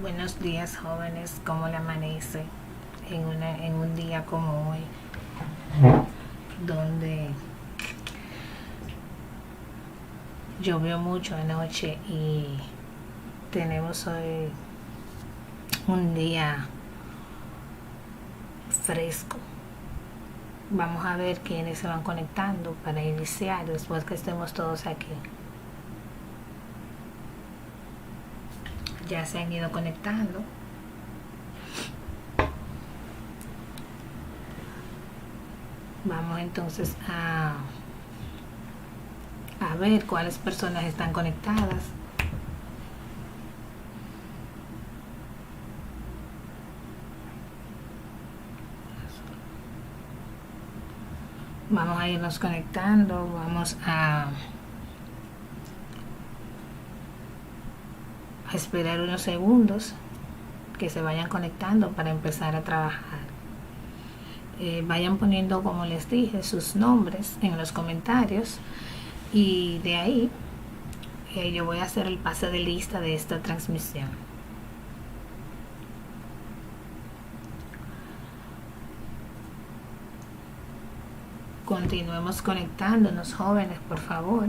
Buenos días, jóvenes. ¿Cómo le amanece en un día como hoy, donde llovió mucho anoche y tenemos hoy un día fresco? Vamos a ver quiénes se van conectando para iniciar después que estemos todos aquí. Ya se han ido conectando. Vamos entonces a ver cuáles personas están conectadas. Vamos a irnos conectando, vamos a esperar unos segundos que se vayan conectando para empezar a trabajar. Vayan poniendo, como les dije, sus nombres en los comentarios y de ahí yo voy a hacer el pase de lista de esta transmisión. Continuemos conectándonos, jóvenes, por favor.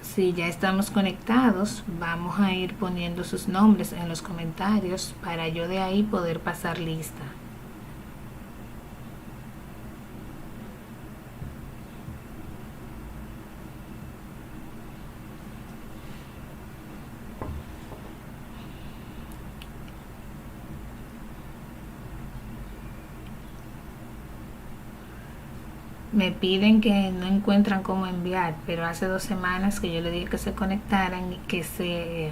Si ya estamos conectados, vamos a ir poniendo sus nombres en los comentarios para yo de ahí poder pasar lista. Me piden que no encuentran cómo enviar, pero hace 2 semanas que yo le dije que se conectaran y que se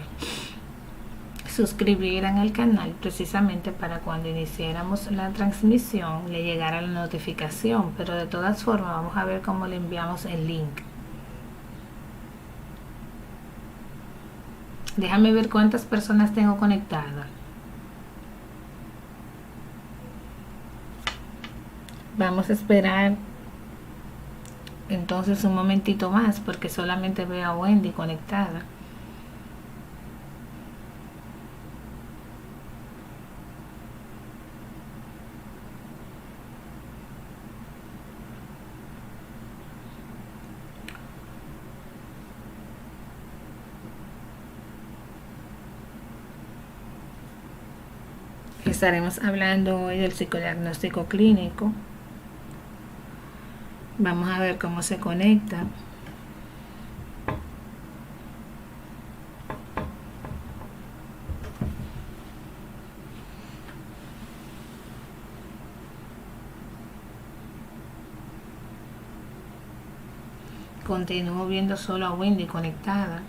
suscribieran al canal precisamente para cuando iniciáramos la transmisión le llegara la notificación, pero de todas formas vamos a ver cómo le enviamos el link. Déjame ver cuántas personas tengo conectadas. Vamos a esperar entonces un momentito más porque solamente veo a Wendy conectada. Estaremos hablando hoy del psicodiagnóstico clínico. Vamos a ver cómo se conecta. Continúo viendo solo a Wendy conectada.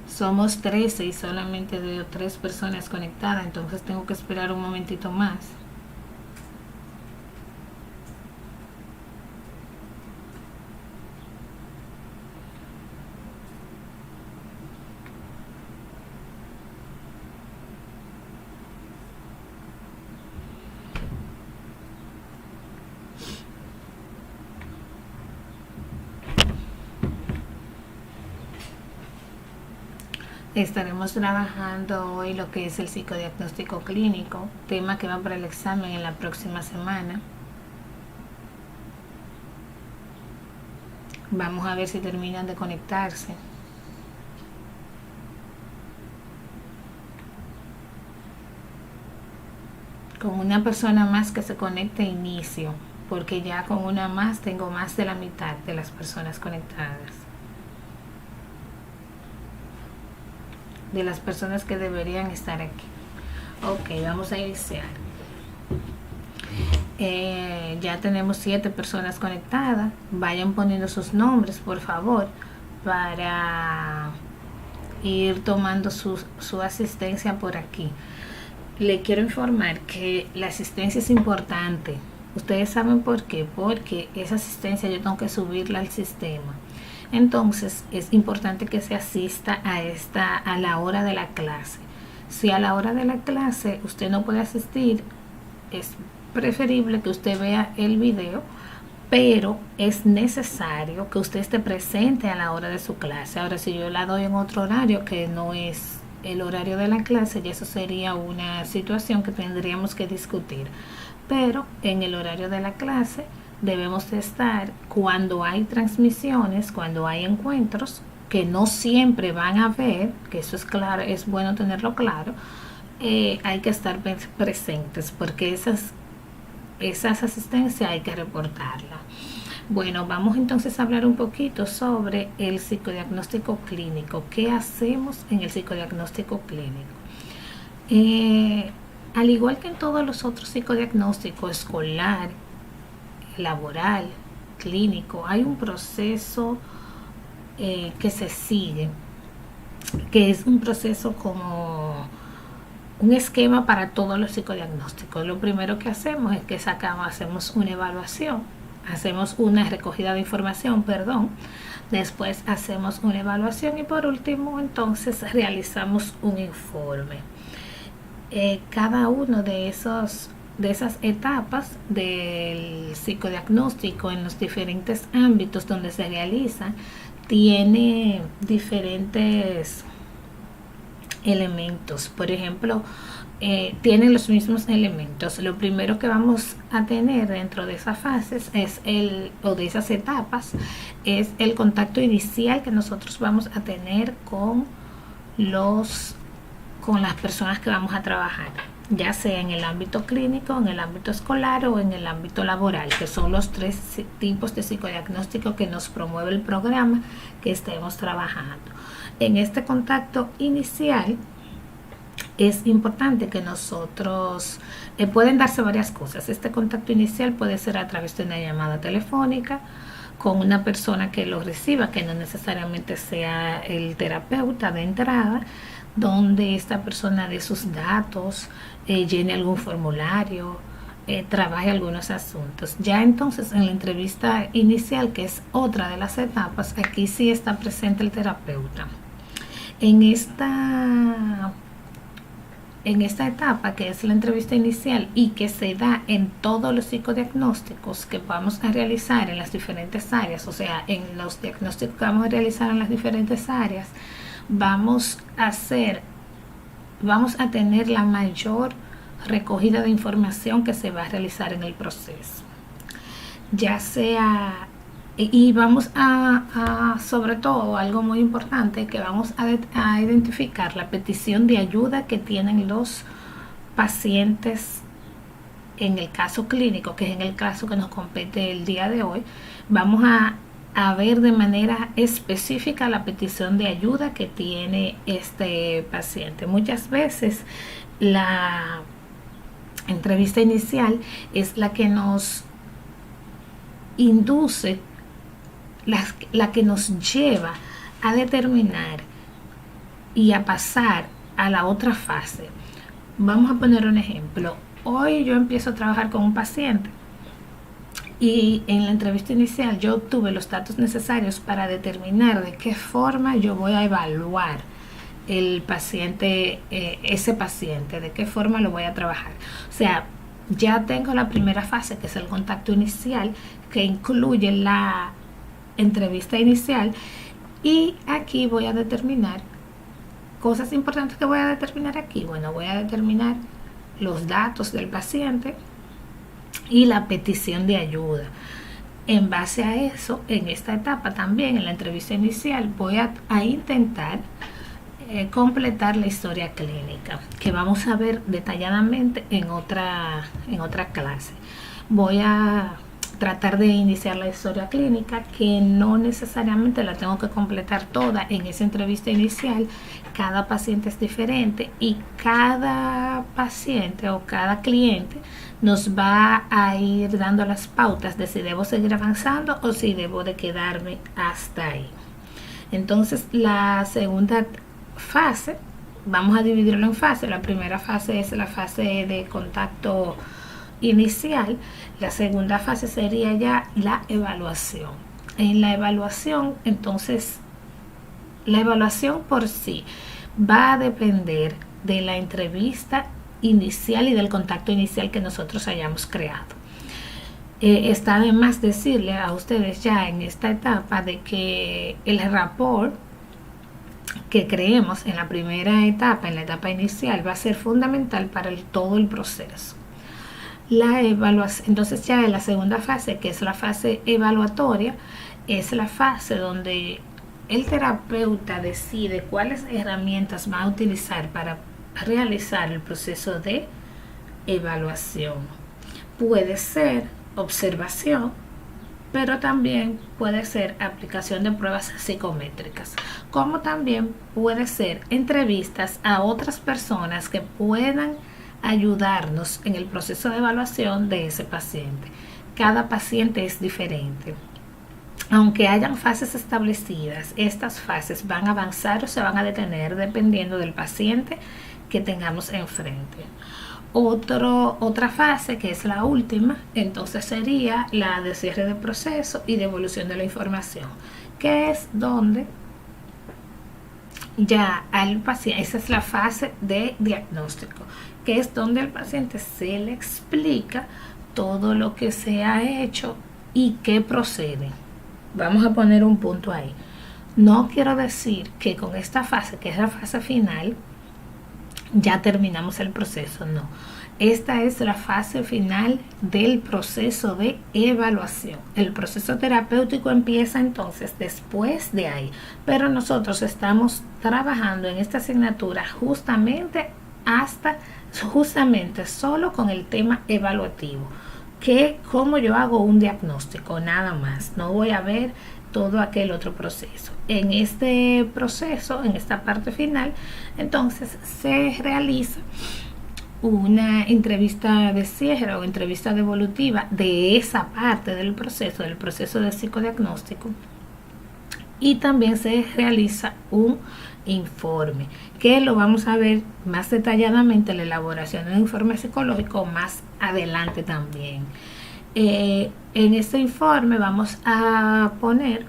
Somos 13 y solamente veo 3 personas conectadas, entonces tengo que esperar un momentito más. Estaremos trabajando hoy lo que es el psicodiagnóstico clínico, tema que va para el examen en la próxima semana. Vamos a ver si terminan de conectarse. Con una persona más que se conecte inicio, porque ya con una más tengo más de la mitad de las personas conectadas. De las personas que deberían estar aquí. Ok, vamos a iniciar. Ya tenemos 7 personas conectadas. Vayan poniendo sus nombres, por favor, para ir tomando su asistencia por aquí. Le quiero informar que la asistencia es importante. Ustedes saben por qué, porque esa asistencia yo tengo que subirla al sistema. Entonces es importante que se asista a la hora de la clase. Si a la hora de la clase usted no puede asistir, es preferible que usted vea el video, pero es necesario que usted esté presente a la hora de su clase. Ahora, si yo la doy en otro horario que no es el horario de la clase, ya eso sería una situación que tendríamos que discutir. Pero en el horario de la clase debemos de estar cuando hay transmisiones, cuando hay encuentros, que no siempre van a ver, que eso es claro, es bueno tenerlo claro. Hay que estar presentes porque esas asistencias hay que reportarla. Bueno, vamos entonces a hablar un poquito sobre el psicodiagnóstico clínico. ¿Qué hacemos en el psicodiagnóstico clínico? Al igual que en todos los otros psicodiagnósticos, escolar, laboral, clínico, hay un proceso que se sigue, que es un proceso como un esquema para todos los psicodiagnósticos. Lo primero que hacemos es que hacemos una evaluación, hacemos una recogida de información, después hacemos una evaluación y por último entonces realizamos un informe. Cada uno de esas etapas del psicodiagnóstico en los diferentes ámbitos donde se realiza tiene diferentes elementos. Por ejemplo, tienen los mismos elementos. Lo primero que vamos a tener dentro de esas fases o de esas etapas es el contacto inicial que nosotros vamos a tener con las personas que vamos a trabajar, ya sea en el ámbito clínico, en el ámbito escolar o en el ámbito laboral, que son los 3 tipos de psicodiagnóstico que nos promueve el programa que estemos trabajando. En este contacto inicial es importante que nosotros, pueden darse varias cosas. Este contacto inicial puede ser a través de una llamada telefónica con una persona que lo reciba, que no necesariamente sea el terapeuta de entrada, donde esta persona dé sus datos, llene algún formulario, trabaje algunos asuntos. Ya entonces en la entrevista inicial, que es otra de las etapas, aquí sí está presente el terapeuta. En esta etapa, que es la entrevista inicial y que se da en todos los psicodiagnósticos que vamos a realizar en las diferentes áreas, o sea, en los diagnósticos que vamos a realizar en las diferentes áreas, vamos a tener la mayor recogida de información que se va a realizar en el proceso. Ya sea, y vamos sobre todo, algo muy importante, que vamos a identificar la petición de ayuda que tienen los pacientes en el caso clínico, que es en el caso que nos compete el día de hoy. Vamos a ver de manera específica la petición de ayuda que tiene este paciente. Muchas veces la entrevista inicial es la que nos induce, la que nos lleva a determinar y a pasar a la otra fase. Vamos a poner un ejemplo. Hoy yo empiezo a trabajar con un paciente y en la entrevista inicial yo obtuve los datos necesarios para determinar de qué forma yo voy a evaluar el paciente, ese paciente, de qué forma lo voy a trabajar. O sea, ya tengo la primera fase, que es el contacto inicial, que incluye la entrevista inicial, y aquí voy a determinar cosas importantes que voy a determinar aquí. Bueno, voy a determinar los datos del paciente y la petición de ayuda. En base a eso, en esta etapa también, en la entrevista inicial, voy a intentar completar la historia clínica, que vamos a ver detalladamente en otra clase. Voy a tratar de iniciar la historia clínica, que no necesariamente la tengo que completar toda en esa entrevista inicial. Cada paciente es diferente y cada paciente o cada cliente nos va a ir dando las pautas de si debo seguir avanzando o si debo de quedarme hasta ahí. Entonces, la segunda fase, vamos a dividirlo en fases. La primera fase es la fase de contacto inicial. La segunda fase sería ya la evaluación. En la evaluación, entonces, la evaluación por sí va a depender de la entrevista inicial y del contacto inicial que nosotros hayamos creado. Está de más decirle a ustedes ya en esta etapa de que el rapport que creemos en la primera etapa, en la etapa inicial, va a ser fundamental para todo el proceso. La evaluación, entonces ya en la segunda fase, que es la fase evaluatoria, es la fase donde el terapeuta decide cuáles herramientas va a utilizar para realizar el proceso de evaluación. Puede ser observación, pero también puede ser aplicación de pruebas psicométricas, como también puede ser entrevistas a otras personas que puedan ayudarnos en el proceso de evaluación de ese paciente. Cada paciente es diferente. Aunque hayan fases establecidas, estas fases van a avanzar o se van a detener dependiendo del paciente que tengamos enfrente. Otra fase, que es la última, entonces sería la de cierre de proceso y devolución de la información, que es donde ya al paciente, esa es la fase de diagnóstico, que es donde al paciente se le explica todo lo que se ha hecho y qué procede. Vamos a poner un punto ahí. No quiero decir que con esta fase, que es la fase final, ya terminamos el proceso, no. Esta es la fase final del proceso de evaluación. El proceso terapéutico empieza entonces después de ahí, pero nosotros estamos trabajando en esta asignatura justamente solo con el tema evaluativo, que como yo hago un diagnóstico, nada más, no voy a ver todo aquel otro proceso. En este proceso, en esta parte final, entonces se realiza una entrevista de cierre o entrevista devolutiva de esa parte del proceso de psicodiagnóstico, y también se realiza un informe, que lo vamos a ver más detalladamente, la elaboración de un informe psicológico más adelante también. En este informe vamos a poner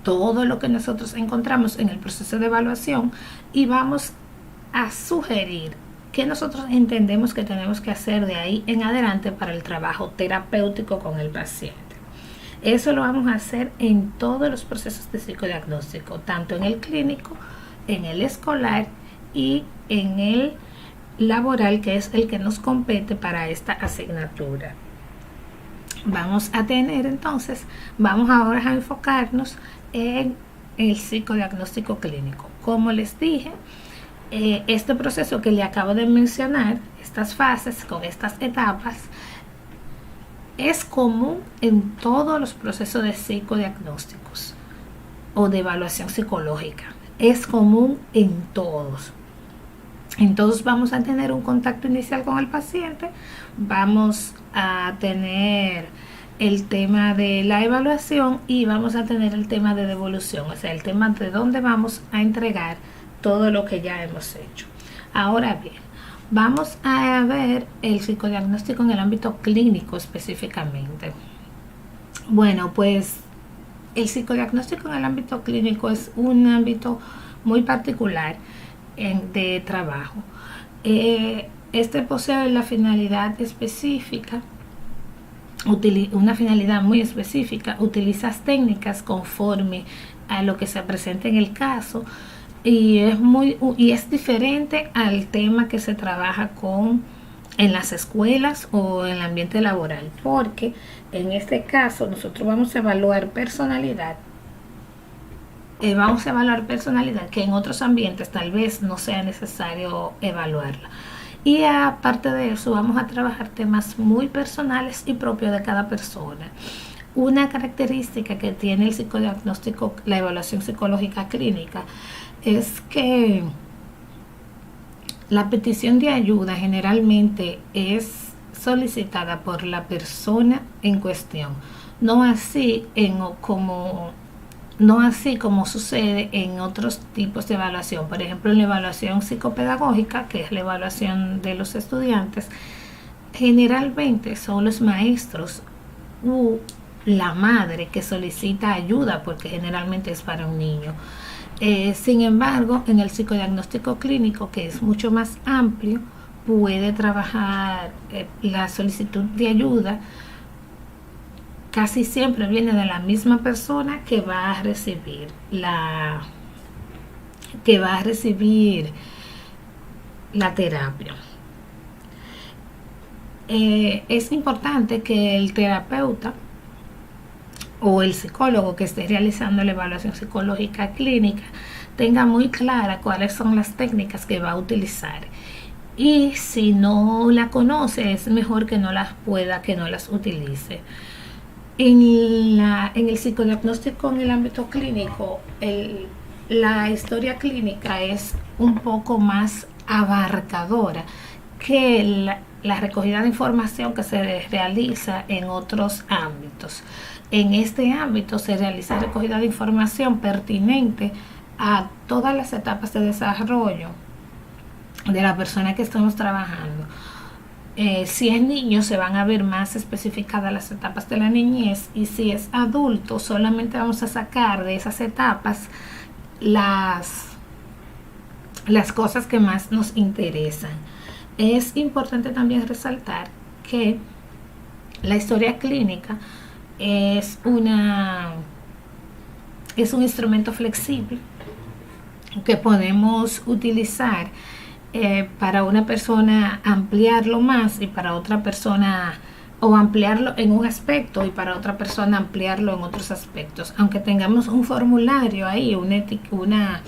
todo lo que nosotros encontramos en el proceso de evaluación y vamos a sugerir qué nosotros entendemos que tenemos que hacer de ahí en adelante para el trabajo terapéutico con el paciente. Eso lo vamos a hacer en todos los procesos de psicodiagnóstico, tanto en el clínico, en el escolar y en el laboral, que es el que nos compete para esta asignatura. Vamos ahora a enfocarnos en el psicodiagnóstico clínico. Como les dije, este proceso que le acabo de mencionar, estas fases con estas etapas, es común en todos los procesos de psicodiagnósticos o de evaluación psicológica. Es común en todos. Entonces vamos a tener un contacto inicial con el paciente, vamos a tener el tema de la evaluación y vamos a tener el tema de devolución, o sea, el tema de dónde vamos a entregar todo lo que ya hemos hecho. Ahora bien, vamos a ver el psicodiagnóstico en el ámbito clínico específicamente. Bueno, pues el psicodiagnóstico en el ámbito clínico es un ámbito muy particular de trabajo. Este posee la finalidad específica, una finalidad muy específica, utilizas técnicas conforme a lo que se presenta en el caso, y es diferente al tema que se trabaja en las escuelas o en el ambiente laboral, porque en este caso nosotros vamos a evaluar personalidad. Que en otros ambientes tal vez no sea necesario evaluarla. Y aparte de eso, vamos a trabajar temas muy personales y propios de cada persona. Una característica que tiene el psicodiagnóstico, la evaluación psicológica clínica, es que la petición de ayuda generalmente es solicitada por la persona en cuestión, no así como sucede en otros tipos de evaluación. Por ejemplo, en la evaluación psicopedagógica, que es la evaluación de los estudiantes, generalmente son los maestros u la madre que solicita ayuda, porque generalmente es para un niño. Sin embargo, en el psicodiagnóstico clínico, que es mucho más amplio, puede trabajar la solicitud de ayuda. Casi siempre viene de la misma persona que va a recibir la terapia. Es importante que el terapeuta o el psicólogo que esté realizando la evaluación psicológica clínica tenga muy clara cuáles son las técnicas que va a utilizar, y si no la conoce es mejor que no las utilice. En el psicodiagnóstico en el ámbito clínico, la historia clínica es un poco más abarcadora que la recogida de información que se realiza en otros ámbitos. En este ámbito se realiza recogida de información pertinente a todas las etapas de desarrollo de la persona que estamos trabajando. Si es niño, se van a ver más especificadas las etapas de la niñez, y si es adulto, solamente vamos a sacar de esas etapas las cosas que más nos interesan. Es importante también resaltar que la historia clínica es un instrumento flexible que podemos utilizar para una persona ampliarlo más, y para otra persona, o ampliarlo en un aspecto y para otra persona ampliarlo en otros aspectos. Aunque tengamos un formulario ahí, una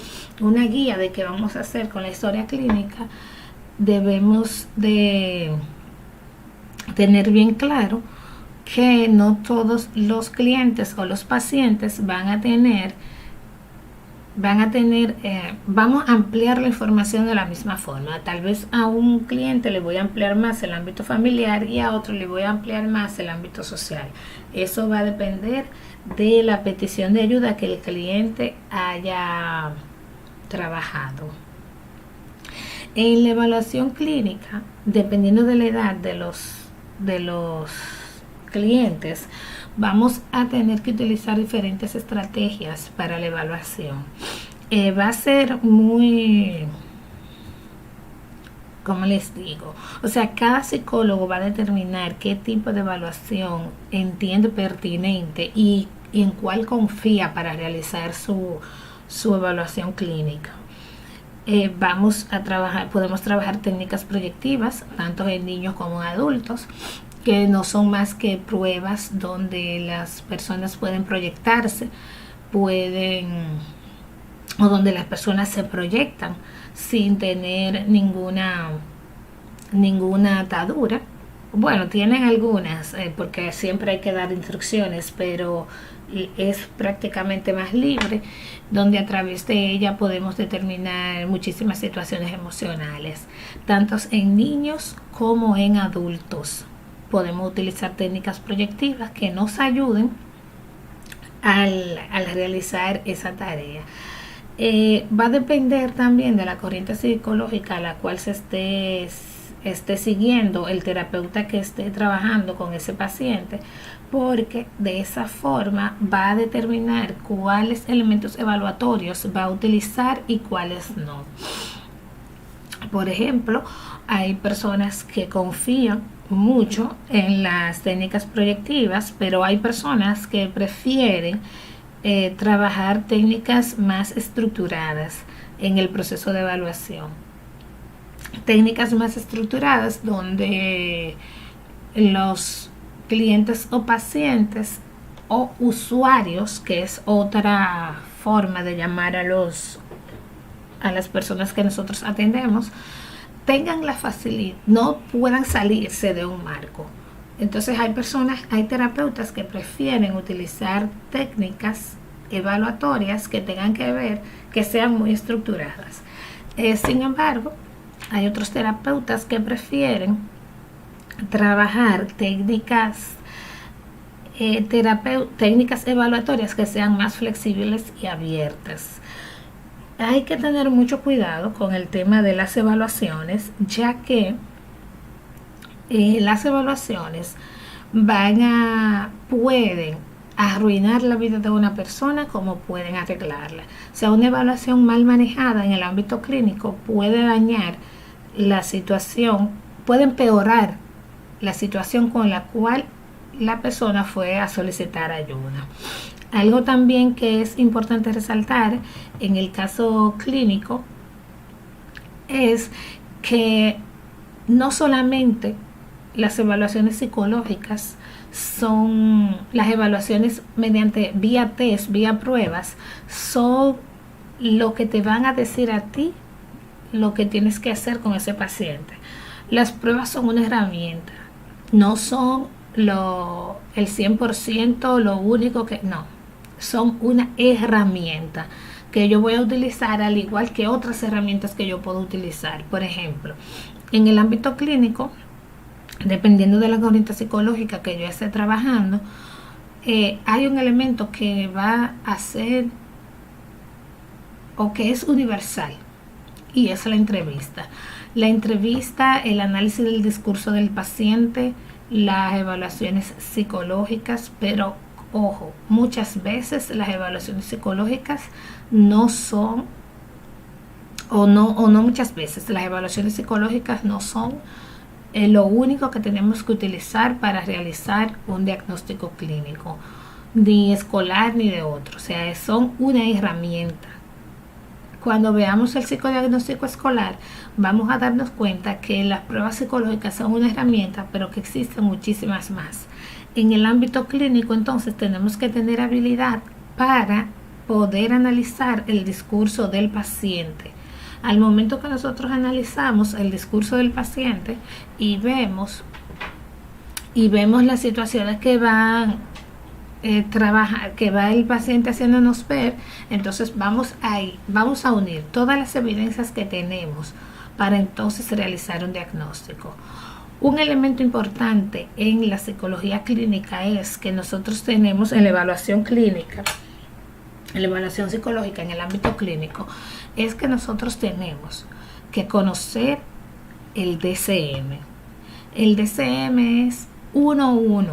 guía de qué vamos a hacer con la historia clínica, debemos de tener bien claro que no todos los clientes o los pacientes vamos a ampliar la información de la misma forma. Tal vez a un cliente le voy a ampliar más el ámbito familiar y a otro le voy a ampliar más el ámbito social. Eso va a depender de la petición de ayuda que el cliente haya trabajado. En la evaluación clínica, dependiendo de la edad de los clientes, vamos a tener que utilizar diferentes estrategias para la evaluación. Va a ser muy, como les digo, o sea, cada psicólogo va a determinar qué tipo de evaluación entiende pertinente y en cuál confía para realizar su evaluación clínica. Podemos trabajar técnicas proyectivas, tanto en niños como en adultos, que no son más que pruebas donde las personas pueden proyectarse, o donde las personas se proyectan sin tener ninguna atadura. Bueno, tienen algunas, porque siempre hay que dar instrucciones, pero es prácticamente más libre, donde a través de ella podemos determinar muchísimas situaciones emocionales, tanto en niños como en adultos. Podemos utilizar técnicas proyectivas que nos ayuden al realizar esa tarea. Va a depender también de la corriente psicológica a la cual se esté siguiendo el terapeuta que esté trabajando con ese paciente, porque de esa forma va a determinar cuáles elementos evaluatorios va a utilizar y cuáles no. Por ejemplo, hay personas que confían mucho en las técnicas proyectivas, pero hay personas que prefieren trabajar técnicas más estructuradas en el proceso de evaluación. Técnicas más estructuradas donde los clientes o pacientes o usuarios, que es otra forma de llamar a las personas que nosotros atendemos, tengan la facilidad, no puedan salirse de un marco. Entonces hay terapeutas que prefieren utilizar técnicas evaluatorias que tengan que ver, que sean muy estructuradas. Sin embargo, hay otros terapeutas que prefieren trabajar técnicas evaluatorias que sean más flexibles y abiertas. Hay que tener mucho cuidado con el tema de las evaluaciones, ya que las evaluaciones pueden arruinar la vida de una persona como pueden arreglarla. O sea, una evaluación mal manejada en el ámbito clínico puede dañar la situación, puede empeorar la situación con la cual la persona fue a solicitar ayuda. Algo también que es importante resaltar en el caso clínico es que no solamente las evaluaciones psicológicas son las evaluaciones mediante vía test, vía pruebas, son lo que te van a decir a ti lo que tienes que hacer con ese paciente. Las pruebas son una herramienta, no son el 100%, lo único que no, son una herramienta que yo voy a utilizar al igual que otras herramientas que yo puedo utilizar. Por ejemplo, en el ámbito clínico, dependiendo de la corriente psicológica que yo esté trabajando, hay un elemento que va a ser o que es universal, y es la entrevista. La entrevista, el análisis del discurso del paciente, las evaluaciones psicológicas, pero ojo, muchas veces las evaluaciones psicológicas no son, o no muchas veces, las evaluaciones psicológicas no son lo único que tenemos que utilizar para realizar un diagnóstico clínico, ni escolar ni de otro. O sea, son una herramienta. Cuando veamos el psicodiagnóstico escolar, vamos a darnos cuenta que las pruebas psicológicas son una herramienta, pero que existen muchísimas más. En el ámbito clínico, entonces, tenemos que tener habilidad para poder analizar el discurso del paciente. Al momento que nosotros analizamos el discurso del paciente y vemos las situaciones que va el paciente haciéndonos ver, entonces vamos a unir todas las evidencias que tenemos para entonces realizar un diagnóstico. Un elemento importante en la psicología clínica es que nosotros tenemos en la evaluación clínica, en la evaluación psicológica en el ámbito clínico, es que nosotros tenemos que conocer el DCM. El DCM es 1-1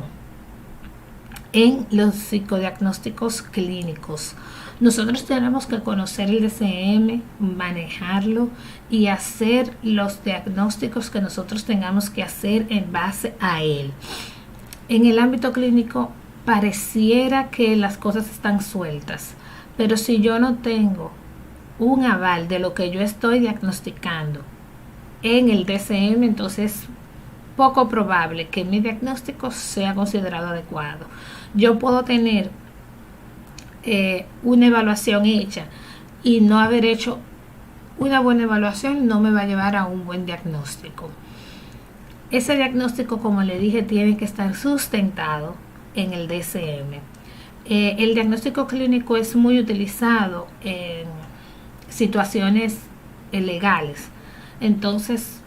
en los psicodiagnósticos clínicos. Nosotros tenemos que conocer el DCM, manejarlo y hacer los diagnósticos que nosotros tengamos que hacer en base a él. En el ámbito clínico pareciera que las cosas están sueltas, pero si yo no tengo un aval de lo que yo estoy diagnosticando en el DCM, entonces es poco probable que mi diagnóstico sea considerado adecuado. Yo puedo tener una evaluación hecha y no haber hecho una buena evaluación, no me va a llevar a un buen diagnóstico. Ese diagnóstico, como le dije, tiene que estar sustentado en el DCM. El diagnóstico clínico es muy utilizado en situaciones legales. Entonces,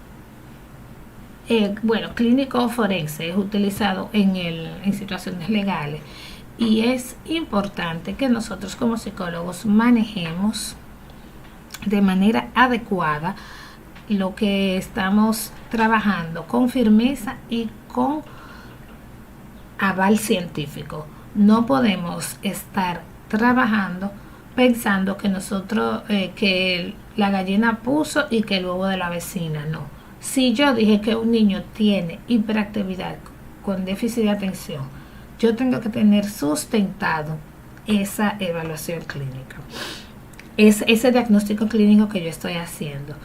clínico forense es utilizado en situaciones legales, y es importante que nosotros como psicólogos manejemos de manera adecuada lo que estamos trabajando con firmeza y con aval científico. No podemos estar trabajando pensando que nosotros, que la gallina puso y que el huevo de la vecina, no. Si yo dije que un niño tiene hiperactividad con déficit de atención, yo tengo que tener sustentado esa evaluación clínica, ese diagnóstico clínico que yo estoy haciendo.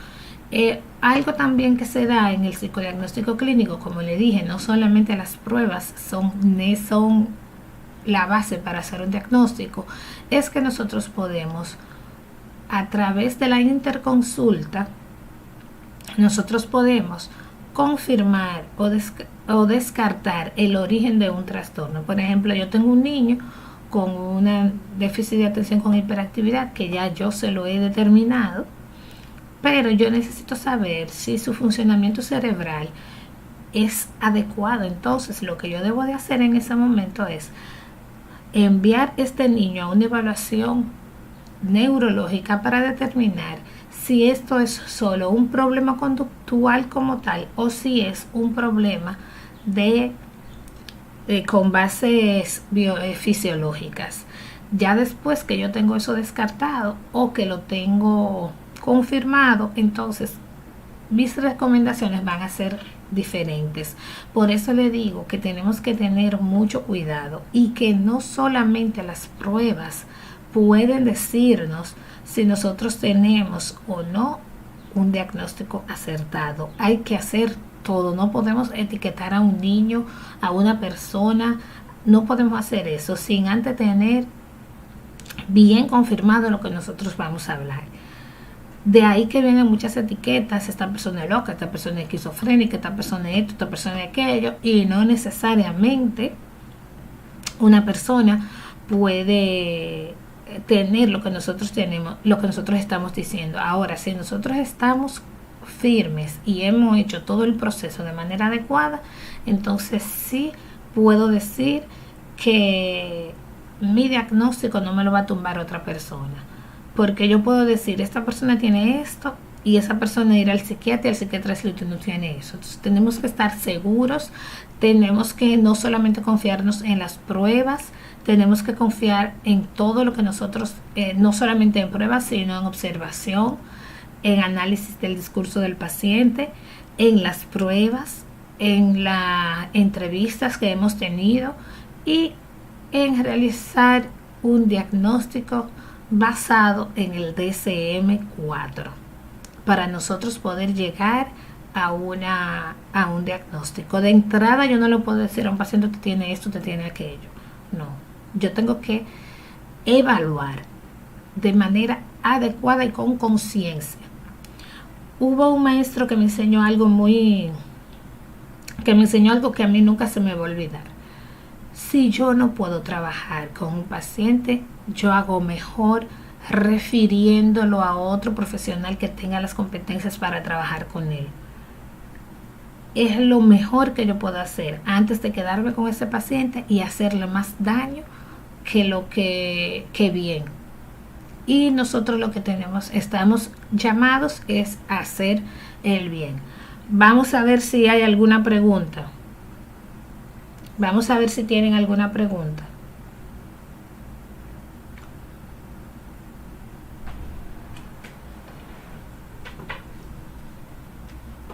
Algo también que se da en el psicodiagnóstico clínico, como le dije, no solamente las pruebas son la base para hacer un diagnóstico, es que nosotros podemos, a través de la interconsulta, nosotros podemos confirmar o descartar el origen de un trastorno. Por ejemplo, yo tengo un niño con una déficit de atención con hiperactividad que ya yo se lo he determinado, pero yo necesito saber si su funcionamiento cerebral es adecuado. Entonces lo que yo debo de hacer en ese momento es enviar este niño a una evaluación neurológica para determinar si esto es solo un problema conductual como tal o si es un problema con bases fisiológicas. Ya después que yo tengo eso descartado o que lo tengo confirmado, entonces mis recomendaciones van a ser diferentes. Por eso le digo que tenemos que tener mucho cuidado y que no solamente las pruebas pueden decirnos si nosotros tenemos o no un diagnóstico acertado. Hay que hacer todo. No podemos etiquetar a un niño, a una persona. No podemos hacer eso sin antes tener bien confirmado lo que nosotros vamos a hablar. De ahí que vienen muchas etiquetas: esta persona es loca, esta persona es esquizofrénica, esta persona es esto, esta persona es aquello, y no necesariamente una persona puede tener lo que nosotros tenemos, lo que nosotros estamos diciendo. Ahora, si nosotros estamos firmes y hemos hecho todo el proceso de manera adecuada, entonces sí puedo decir que mi diagnóstico no me lo va a tumbar otra persona, porque yo puedo decir, esta persona tiene esto, y esa persona irá al psiquiatra y el psiquiatra dice, tú no tienes eso. Entonces tenemos que estar seguros, tenemos que no solamente confiarnos en las pruebas, tenemos que confiar en todo lo que nosotros, no solamente en pruebas, sino en observación, en análisis del discurso del paciente, en las pruebas, en las entrevistas que hemos tenido y en realizar un diagnóstico basado en el DSM-4 para nosotros poder llegar a un diagnóstico. De entrada yo no le puedo decir a un paciente que tiene esto, te tiene aquello. No, yo tengo que evaluar de manera adecuada y con conciencia. Hubo un maestro que me enseñó algo que a mí nunca se me va a olvidar. Si yo no puedo trabajar con un paciente, yo hago mejor refiriéndolo a otro profesional que tenga las competencias para trabajar con él. Es lo mejor que yo puedo hacer antes de quedarme con ese paciente y hacerle más daño que bien. Y nosotros lo que estamos llamados es a hacer el bien. Vamos a ver si hay alguna pregunta. Vamos a ver si tienen alguna pregunta.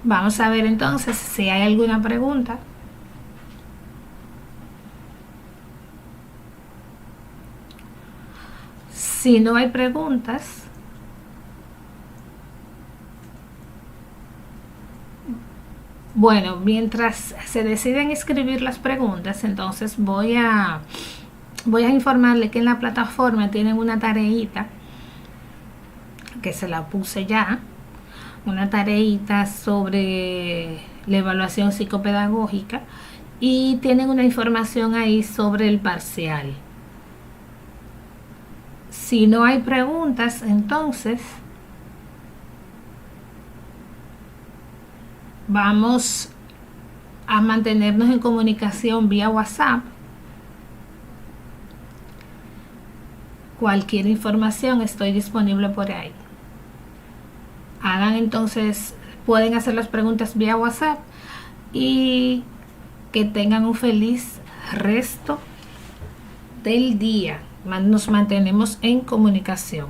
Vamos a ver entonces si hay alguna pregunta. Si no hay preguntas, bueno, mientras se deciden escribir las preguntas, entonces voy a informarle que en la plataforma tienen una tareita que se la puse ya, una tareita sobre la evaluación psicopedagógica, y tienen una información ahí sobre el parcial. Si no hay preguntas, entonces vamos a mantenernos en comunicación vía WhatsApp. Cualquier información estoy disponible por ahí. Hagan entonces, pueden hacer las preguntas vía WhatsApp y que tengan un feliz resto del día. Nos mantenemos en comunicación.